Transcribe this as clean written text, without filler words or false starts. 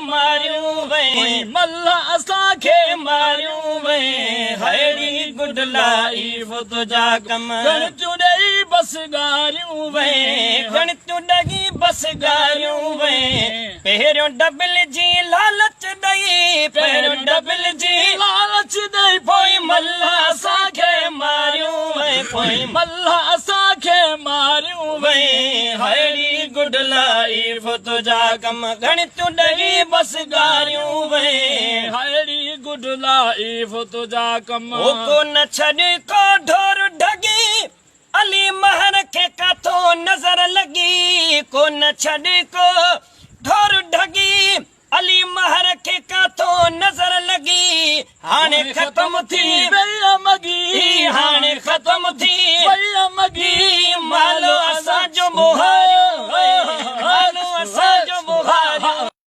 मारियूं वे मल्ला असां खे मारियूं वे हड़ी गुडलाई वो तुझा कम गणितूं ॾेई बस गारियूं वे गणितूं ॾेई बस गारियूं वे पहिरियों डबल जी लालच ॾेई पहिरियों डबल जी लालच ॾेई पोइ मल्ला असां खे मारियूं वे पोइ मल्ला असां खे मारियूं वे हड़ी गुडलाई वो तुझा कम गणितूं ॾेई बस गारियूं वे हड़ी गुडलाई वो तुझा कम को न छॾ को ढोर ढगी अली महर खे काथो नज़र लगी को न छॾ को ढोर ढगी अली महर खे काथो नज़र लगी हाणे ख़त्म थी